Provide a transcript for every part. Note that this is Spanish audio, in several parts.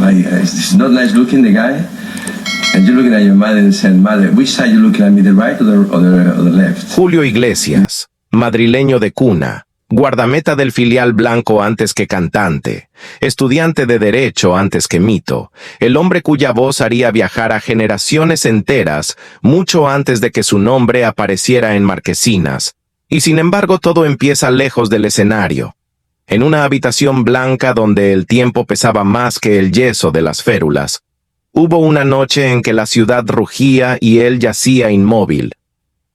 like, it's not nice looking, the guy. And you're looking at your mother and saying, mother, which side you looking at me, the right or the left? Julio Iglesias, madrileño de cuna, guardameta del filial blanco antes que cantante, estudiante de derecho antes que mito, el hombre cuya voz haría viajar a generaciones enteras mucho antes de que su nombre apareciera en marquesinas. Y sin embargo todo empieza lejos del escenario, en una habitación blanca donde el tiempo pesaba más que el yeso de las férulas. Hubo una noche en que la ciudad rugía y él yacía inmóvil.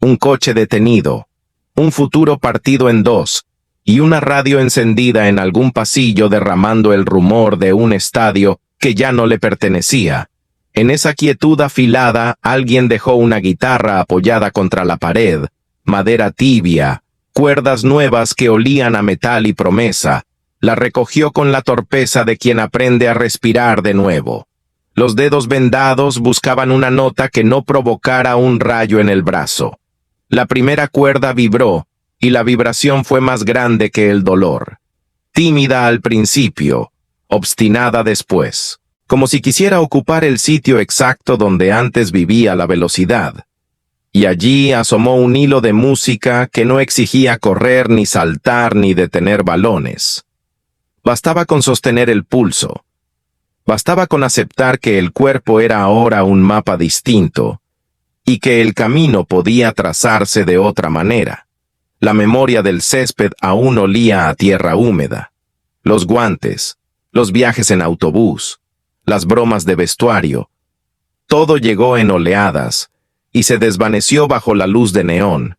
Un coche detenido, un futuro partido en dos, y una radio encendida en algún pasillo derramando el rumor de un estadio que ya no le pertenecía. En esa quietud afilada, alguien dejó una guitarra apoyada contra la pared, madera tibia, cuerdas nuevas que olían a metal y promesa. La recogió con la torpeza de quien aprende a respirar de nuevo. Los dedos vendados buscaban una nota que no provocara un rayo en el brazo. La primera cuerda vibró, y la vibración fue más grande que el dolor. Tímida al principio, obstinada después, como si quisiera ocupar el sitio exacto donde antes vivía la velocidad. Y allí asomó un hilo de música que no exigía correr, ni saltar, ni detener balones. Bastaba con sostener el pulso. Bastaba con aceptar que el cuerpo era ahora un mapa distinto, y que el camino podía trazarse de otra manera. La memoria del césped aún olía a tierra húmeda. Los guantes, los viajes en autobús, las bromas de vestuario. Todo llegó en oleadas, y se desvaneció bajo la luz de neón.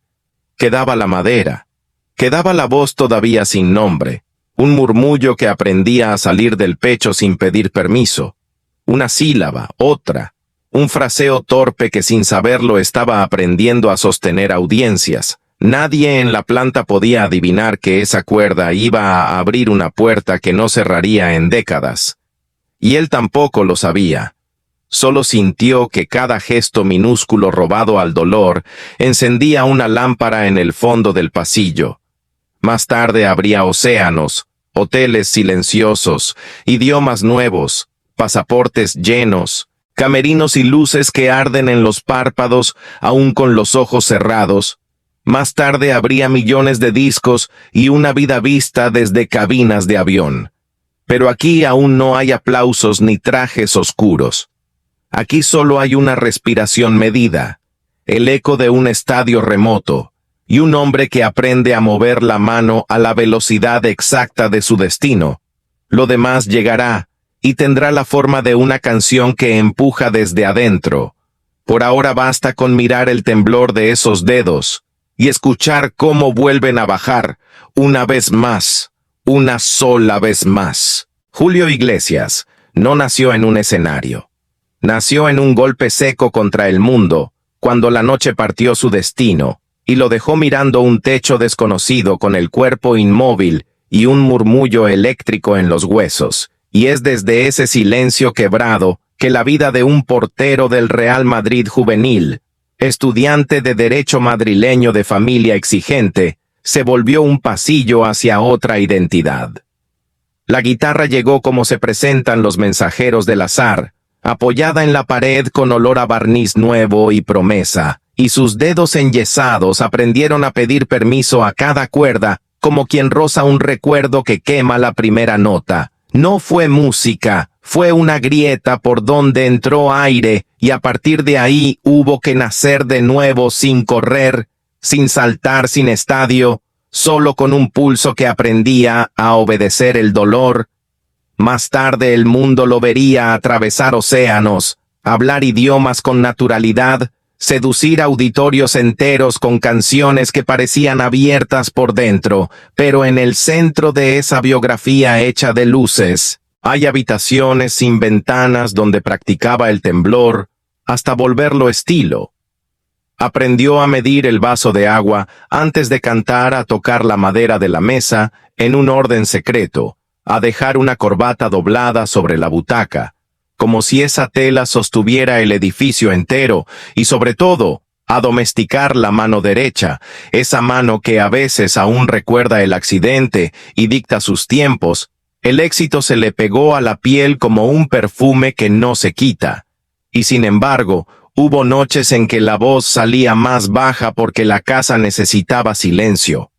Quedaba la madera, quedaba la voz todavía sin nombre, un murmullo que aprendía a salir del pecho sin pedir permiso, una sílaba, otra, un fraseo torpe que sin saberlo estaba aprendiendo a sostener audiencias. Nadie en la planta podía adivinar que esa cuerda iba a abrir una puerta que no cerraría en décadas. Y él tampoco lo sabía. Solo sintió que cada gesto minúsculo robado al dolor encendía una lámpara en el fondo del pasillo. Más tarde habría océanos, hoteles silenciosos, idiomas nuevos, pasaportes llenos, camerinos y luces que arden en los párpados aún con los ojos cerrados. Más tarde habría millones de discos y una vida vista desde cabinas de avión. Pero aquí aún no hay aplausos ni trajes oscuros. Aquí solo hay una respiración medida, el eco de un estadio remoto, y un hombre que aprende a mover la mano a la velocidad exacta de su destino. Lo demás llegará, y tendrá la forma de una canción que empuja desde adentro. Por ahora basta con mirar el temblor de esos dedos, y escuchar cómo vuelven a bajar, una vez más, una sola vez más. Julio Iglesias no nació en un escenario. Nació en un golpe seco contra el mundo, cuando la noche partió su destino, y lo dejó mirando un techo desconocido con el cuerpo inmóvil y un murmullo eléctrico en los huesos, y es desde ese silencio quebrado que la vida de un portero del Real Madrid juvenil, estudiante de derecho madrileño de familia exigente, se volvió un pasillo hacia otra identidad. La guitarra llegó como se presentan los mensajeros del azar, apoyada en la pared con olor a barniz nuevo y promesa, y sus dedos enyesados aprendieron a pedir permiso a cada cuerda, como quien roza un recuerdo que quema la primera nota. No fue música, fue una grieta por donde entró aire, y a partir de ahí hubo que nacer de nuevo sin correr, sin saltar, sin estadio, solo con un pulso que aprendía a obedecer el dolor. Más tarde el mundo lo vería atravesar océanos, hablar idiomas con naturalidad, seducir auditorios enteros con canciones que parecían abiertas por dentro, pero en el centro de esa biografía hecha de luces, hay habitaciones sin ventanas donde practicaba el temblor, hasta volverlo estilo. Aprendió a medir el vaso de agua antes de cantar, a tocar la madera de la mesa en un orden secreto, a dejar una corbata doblada sobre la butaca, como si esa tela sostuviera el edificio entero, y sobre todo, a domesticar la mano derecha, esa mano que a veces aún recuerda el accidente y dicta sus tiempos, El éxito se le pegó a la piel como un perfume que no se quita. Y sin embargo, hubo noches en que la voz salía más baja porque la casa necesitaba silencio.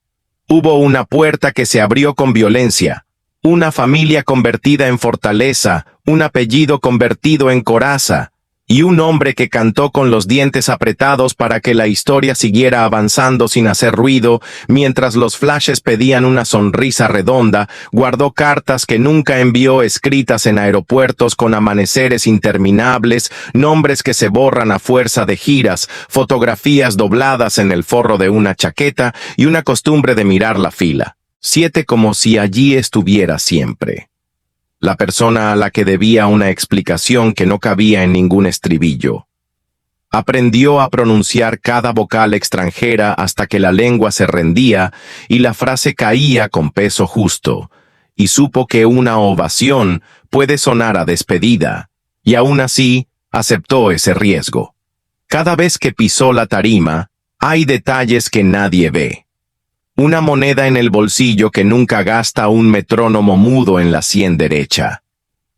Hubo una puerta que se abrió con violencia, una familia convertida en fortaleza, un apellido convertido en coraza, y un hombre que cantó con los dientes apretados para que la historia siguiera avanzando sin hacer ruido, mientras los flashes pedían una sonrisa redonda, guardó cartas que nunca envió escritas en aeropuertos con amaneceres interminables, nombres que se borran a fuerza de giras, fotografías dobladas en el forro de una chaqueta y una costumbre de mirar la fila. 7 como si allí estuviera siempre. La persona a la que debía una explicación que no cabía en ningún estribillo. Aprendió a pronunciar cada vocal extranjera hasta que la lengua se rendía y la frase caía con peso justo, y supo que una ovación puede sonar a despedida, y aún así aceptó ese riesgo. Cada vez que pisó la tarima, hay detalles que nadie ve. Una moneda en el bolsillo que nunca gasta, un metrónomo mudo en la sien derecha.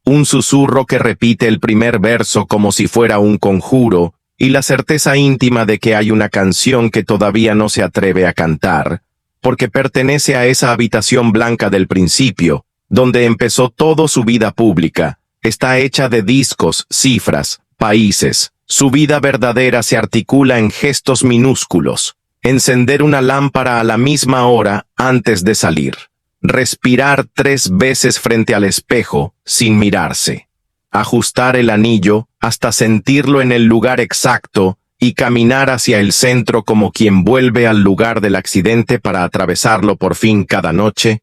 Un susurro que repite el primer verso como si fuera un conjuro, y la certeza íntima de que hay una canción que todavía no se atreve a cantar, porque pertenece a esa habitación blanca del principio, donde empezó toda su vida pública. Está hecha de discos, cifras, países. Su vida verdadera se articula en gestos minúsculos. Encender una lámpara a la misma hora antes de salir. Respirar 3 veces frente al espejo sin mirarse. Ajustar el anillo hasta sentirlo en el lugar exacto y caminar hacia el centro como quien vuelve al lugar del accidente para atravesarlo por fin cada noche.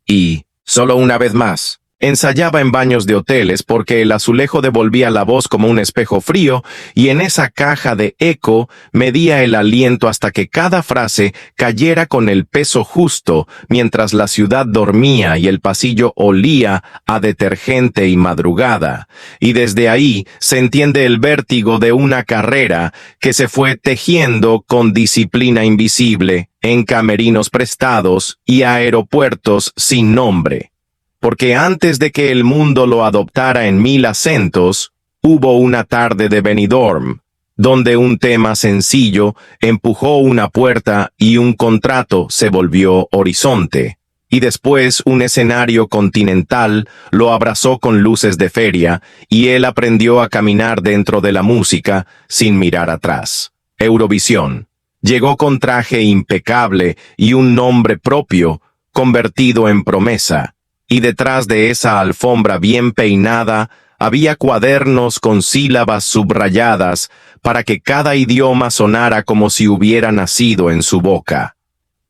Y, solo una vez más, ensayaba en baños de hoteles porque el azulejo devolvía la voz como un espejo frío y en esa caja de eco medía el aliento hasta que cada frase cayera con el peso justo mientras la ciudad dormía y el pasillo olía a detergente y madrugada. Y desde ahí se entiende el vértigo de una carrera que se fue tejiendo con disciplina invisible en camerinos prestados y aeropuertos sin nombre. Porque antes de que el mundo lo adoptara en 1000 acentos, hubo una tarde de Benidorm, donde un tema sencillo empujó una puerta y un contrato se volvió horizonte, y después un escenario continental lo abrazó con luces de feria, y él aprendió a caminar dentro de la música sin mirar atrás. Eurovisión. Llegó con traje impecable y un nombre propio, convertido en promesa. Y detrás de esa alfombra bien peinada había cuadernos con sílabas subrayadas para que cada idioma sonara como si hubiera nacido en su boca.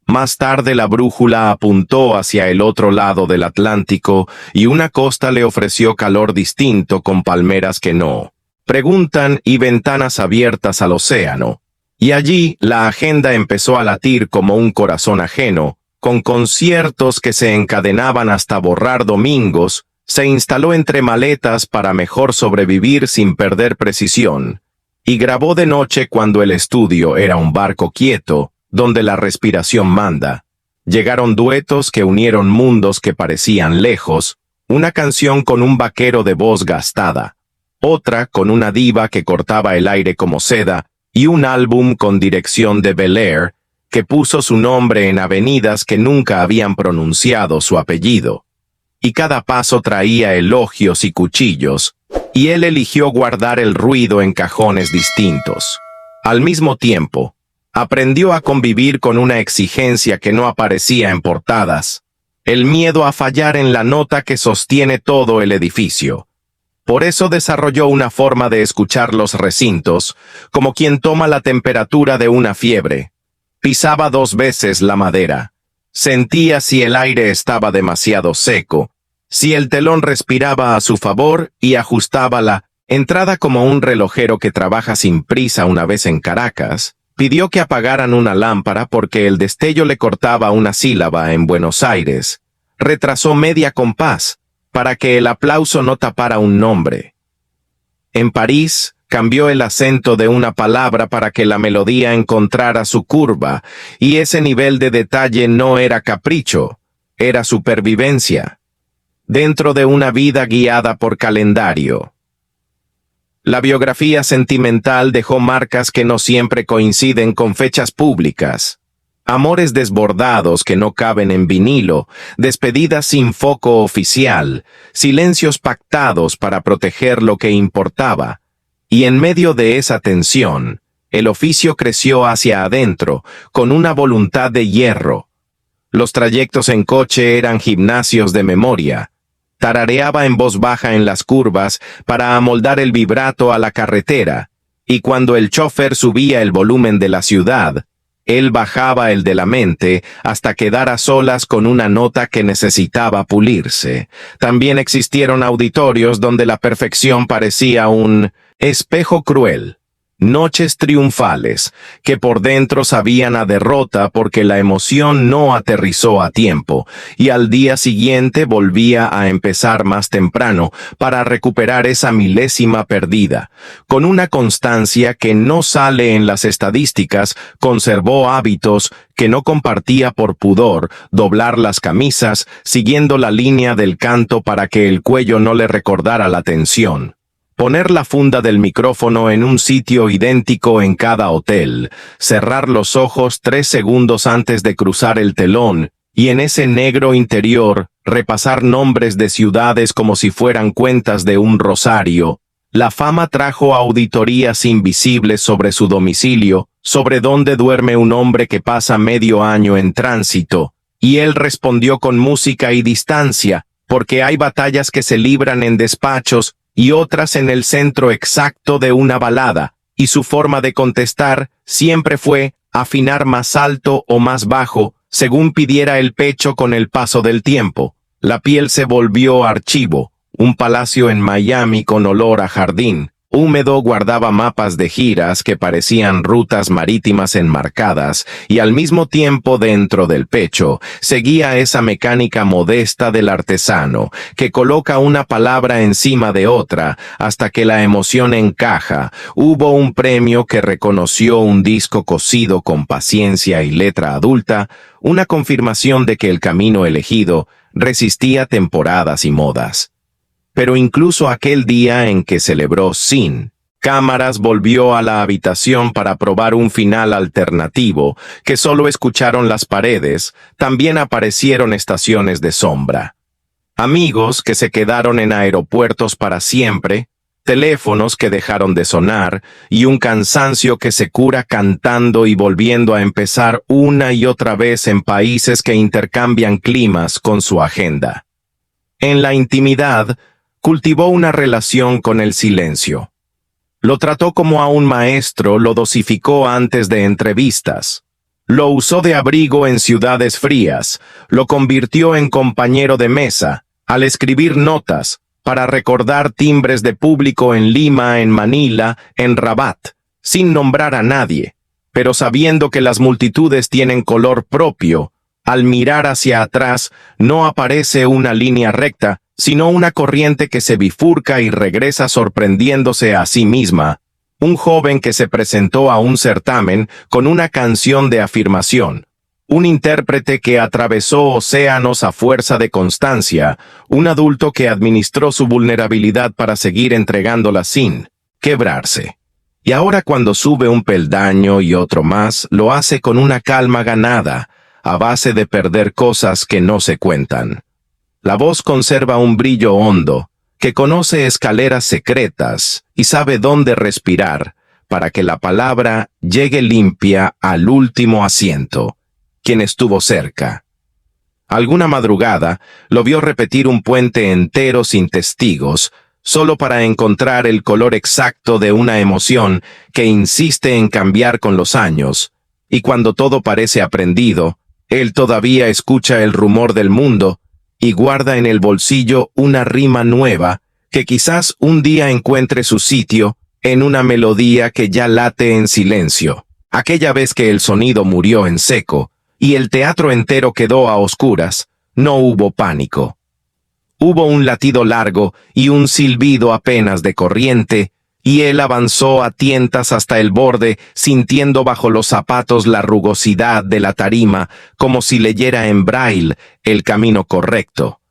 Más tarde la brújula apuntó hacia el otro lado del Atlántico y una costa le ofreció calor distinto con palmeras que no preguntan y ventanas abiertas al océano. Y allí la agenda empezó a latir como un corazón ajeno, con conciertos que se encadenaban hasta borrar domingos. Se instaló entre maletas para mejor sobrevivir sin perder precisión, y grabó de noche cuando el estudio era un barco quieto, donde la respiración manda. Llegaron duetos que unieron mundos que parecían lejos, una canción con un vaquero de voz gastada, otra con una diva que cortaba el aire como seda, y un álbum con dirección de Bel-Air, que puso su nombre en avenidas que nunca habían pronunciado su apellido. Y cada paso traía elogios y cuchillos, y él eligió guardar el ruido en cajones distintos. Al mismo tiempo, aprendió a convivir con una exigencia que no aparecía en portadas, el miedo a fallar en la nota que sostiene todo el edificio. Por eso desarrolló una forma de escuchar los recintos, como quien toma la temperatura de una fiebre. Pisaba 2 veces la madera. Sentía si el aire estaba demasiado seco, si el telón respiraba a su favor y ajustaba la entrada como un relojero que trabaja sin prisa. Una vez en Caracas, pidió que apagaran una lámpara porque el destello le cortaba una sílaba. En Buenos Aires, retrasó media compás para que el aplauso no tapara un nombre. En París, cambió el acento de una palabra para que la melodía encontrara su curva, y ese nivel de detalle no era capricho, era supervivencia. dentro de una vida guiada por calendario. La biografía sentimental dejó marcas que no siempre coinciden con fechas públicas. Amores desbordados que no caben en vinilo, despedidas sin foco oficial, silencios pactados para proteger lo que importaba. Y en medio de esa tensión, el oficio creció hacia adentro, con una voluntad de hierro. Los trayectos en coche eran gimnasios de memoria. Tarareaba en voz baja en las curvas para amoldar el vibrato a la carretera, y cuando el chofer subía el volumen de la ciudad, él bajaba el de la mente hasta quedar a solas con una nota que necesitaba pulirse. También existieron auditorios donde la perfección parecía un espejo cruel. Noches triunfales, que por dentro sabían a derrota porque la emoción no aterrizó a tiempo, y al día siguiente volvía a empezar más temprano para recuperar esa milésima perdida. Con una constancia que no sale en las estadísticas, conservó hábitos que no compartía por pudor, doblar las camisas, siguiendo la línea del canto para que el cuello no le recordara la tensión. Poner la funda del micrófono en un sitio idéntico en cada hotel, cerrar los ojos 3 segundos antes de cruzar el telón, y en ese negro interior, repasar nombres de ciudades como si fueran cuentas de un rosario. La fama trajo auditorías invisibles sobre su domicilio, sobre dónde duerme un hombre que pasa medio año en tránsito, y él respondió con música y distancia, porque hay batallas que se libran en despachos, y otras en el centro exacto de una balada, y su forma de contestar siempre fue afinar más alto o más bajo, según pidiera el pecho con el paso del tiempo. La piel se volvió archivo, un palacio en Miami con olor a jardín. Húmedo guardaba mapas de giras que parecían rutas marítimas enmarcadas, y al mismo tiempo dentro del pecho seguía esa mecánica modesta del artesano, que coloca una palabra encima de otra hasta que la emoción encaja. Hubo un premio que reconoció un disco cosido con paciencia y letra adulta, una confirmación de que el camino elegido resistía temporadas y modas. Pero incluso aquel día en que celebró Sin Cámaras volvió a la habitación para probar un final alternativo, que solo escucharon las paredes, también aparecieron estaciones de sombra. Amigos que se quedaron en aeropuertos para siempre, teléfonos que dejaron de sonar, y un cansancio que se cura cantando y volviendo a empezar una y otra vez en países que intercambian climas con su agenda. En la intimidad, cultivó una relación con el silencio. Lo trató como a un maestro, lo dosificó antes de entrevistas. Lo usó de abrigo en ciudades frías, lo convirtió en compañero de mesa, al escribir notas, para recordar timbres de público en Lima, en Manila, en Rabat, sin nombrar a nadie, pero sabiendo que las multitudes tienen color propio. Al mirar hacia atrás, no aparece una línea recta, sino una corriente que se bifurca y regresa sorprendiéndose a sí misma. Un joven que se presentó a un certamen con una canción de afirmación. Un intérprete que atravesó océanos a fuerza de constancia. Un adulto que administró su vulnerabilidad para seguir entregándola sin quebrarse. Y ahora cuando sube un peldaño y otro más, lo hace con una calma ganada, a base de perder cosas que no se cuentan. La voz conserva un brillo hondo, que conoce escaleras secretas y sabe dónde respirar para que la palabra llegue limpia al último asiento, quien estuvo cerca. Alguna madrugada lo vio repetir un puente entero sin testigos, solo para encontrar el color exacto de una emoción que insiste en cambiar con los años, y cuando todo parece aprendido, él todavía escucha el rumor del mundo y guarda en el bolsillo una rima nueva que quizás un día encuentre su sitio en una melodía que ya late en silencio. Aquella vez que el sonido murió en seco y el teatro entero quedó a oscuras, no hubo pánico. Hubo un latido largo y un silbido apenas de corriente, y él avanzó a tientas hasta el borde, sintiendo bajo los zapatos la rugosidad de la tarima, como si leyera en braille el camino correcto.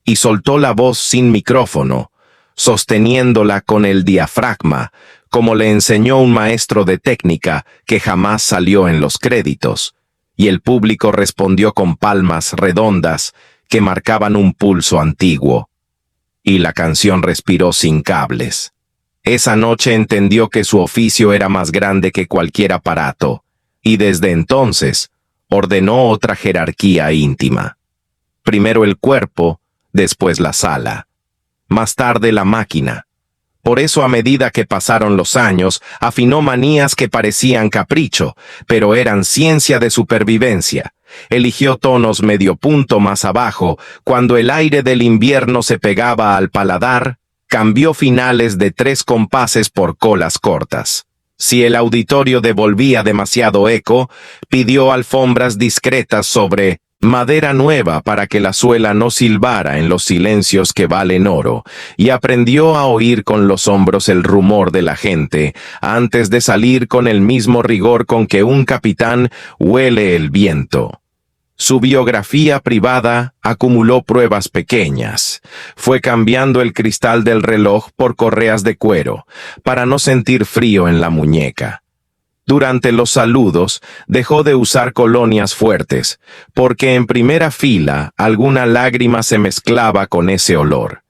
y soltó la voz sin micrófono, sosteniéndola con el diafragma, como le enseñó un maestro de técnica que jamás salió en los créditos, y el público respondió con palmas redondas que marcaban un pulso antiguo. Y la canción respiró sin cables. Esa noche entendió que su oficio era más grande que cualquier aparato, y desde entonces ordenó otra jerarquía íntima. Primero el cuerpo, después la sala. Más tarde la máquina. Por eso a medida que pasaron los años, afinó manías que parecían capricho, pero eran ciencia de supervivencia. Eligió tonos medio punto más abajo, cuando el aire del invierno se pegaba al paladar, cambió finales de 3 compases por colas cortas. Si el auditorio devolvía demasiado eco, pidió alfombras discretas sobre madera nueva para que la suela no silbara en los silencios que valen oro, y aprendió a oír con los hombros el rumor de la gente, antes de salir con el mismo rigor con que un capitán huele el viento. Su biografía privada acumuló pruebas pequeñas. Fue cambiando el cristal del reloj por correas de cuero, para no sentir frío en la muñeca. Durante los saludos, dejó de usar colonias fuertes, porque en primera fila alguna lágrima se mezclaba con ese olor.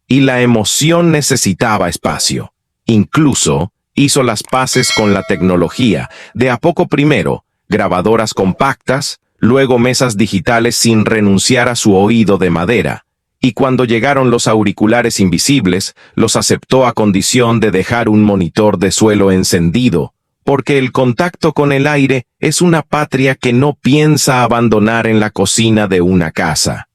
Y la emoción necesitaba espacio. Incluso hizo las paces con la tecnología, de a poco primero, grabadoras compactas, luego mesas digitales sin renunciar a su oído de madera, y cuando llegaron los auriculares invisibles, los aceptó a condición de dejar un monitor de suelo encendido, porque el contacto con el aire es una patria que no piensa abandonar en la cocina de una casa.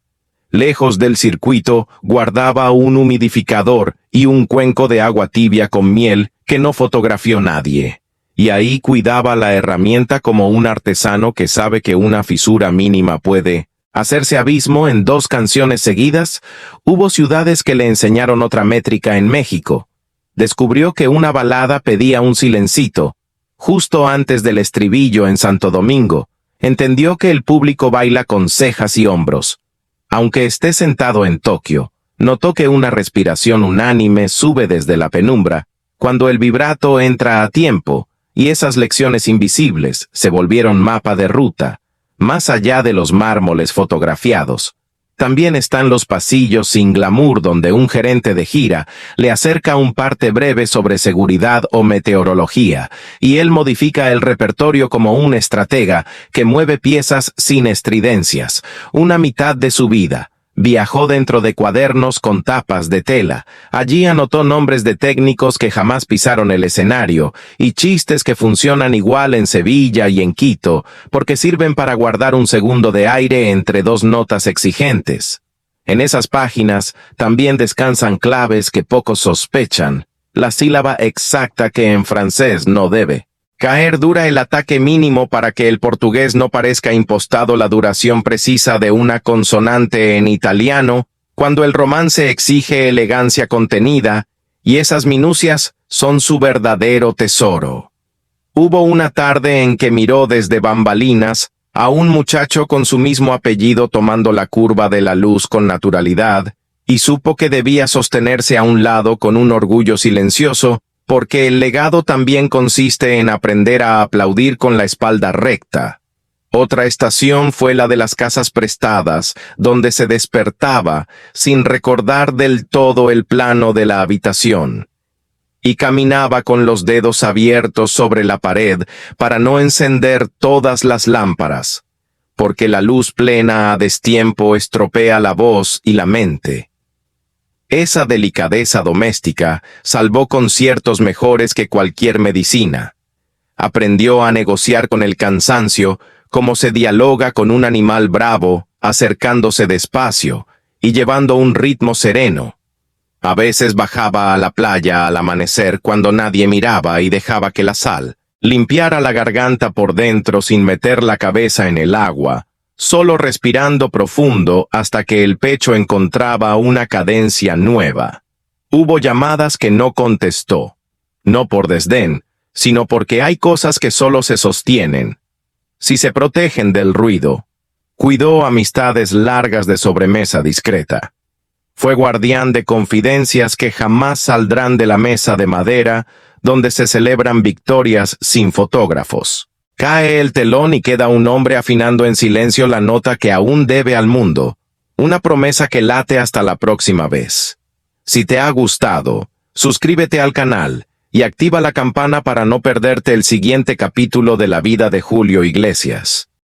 Lejos del circuito, guardaba un humidificador y un cuenco de agua tibia con miel que no fotografió nadie. Y ahí cuidaba la herramienta como un artesano que sabe que una fisura mínima puede hacerse abismo en 2 canciones seguidas. Hubo ciudades que le enseñaron otra métrica en México. Descubrió que una balada pedía un silencito, justo antes del estribillo en Santo Domingo. Entendió que el público baila con cejas y hombros. Aunque esté sentado en Tokio, notó que una respiración unánime sube desde la penumbra, cuando el vibrato entra a tiempo, y esas lecciones invisibles se volvieron mapa de ruta, más allá de los mármoles fotografiados. También están los pasillos sin glamour donde un gerente de gira le acerca un parte breve sobre seguridad o meteorología, y él modifica el repertorio como un estratega que mueve piezas sin estridencias. Una mitad de su vida viajó dentro de cuadernos con tapas de tela. Allí anotó nombres de técnicos que jamás pisaron el escenario y chistes que funcionan igual en Sevilla y en Quito, porque sirven para guardar un segundo de aire entre 2 notas exigentes. En esas páginas también descansan claves que pocos sospechan, la sílaba exacta que en francés no debe caer, dura el ataque mínimo para que el portugués no parezca impostado, la duración precisa de una consonante en italiano, cuando el romance exige elegancia contenida, y esas minucias son su verdadero tesoro. Hubo una tarde en que miró desde bambalinas a un muchacho con su mismo apellido tomando la curva de la luz con naturalidad, y supo que debía sostenerse a un lado con un orgullo silencioso, porque el legado también consiste en aprender a aplaudir con la espalda recta. Otra estación fue la de las casas prestadas, donde se despertaba sin recordar del todo el plano de la habitación, y caminaba con los dedos abiertos sobre la pared para no encender todas las lámparas, porque la luz plena a destiempo estropea la voz y la mente. Esa delicadeza doméstica salvó conciertos mejores que cualquier medicina. Aprendió a negociar con el cansancio como se dialoga con un animal bravo, acercándose despacio y llevando un ritmo sereno. A veces bajaba a la playa al amanecer cuando nadie miraba y dejaba que la sal limpiara la garganta por dentro sin meter la cabeza en el agua, solo respirando profundo hasta que el pecho encontraba una cadencia nueva. Hubo llamadas que no contestó, no por desdén, sino porque hay cosas que solo se sostienen si se protegen del ruido. Cuidó amistades largas de sobremesa discreta. Fue guardián de confidencias que jamás saldrán de la mesa de madera donde se celebran victorias sin fotógrafos. Cae el telón y queda un hombre afinando en silencio la nota que aún debe al mundo, una promesa que late hasta la próxima vez. Si te ha gustado, suscríbete al canal y activa la campana para no perderte el siguiente capítulo de la vida de Julio Iglesias.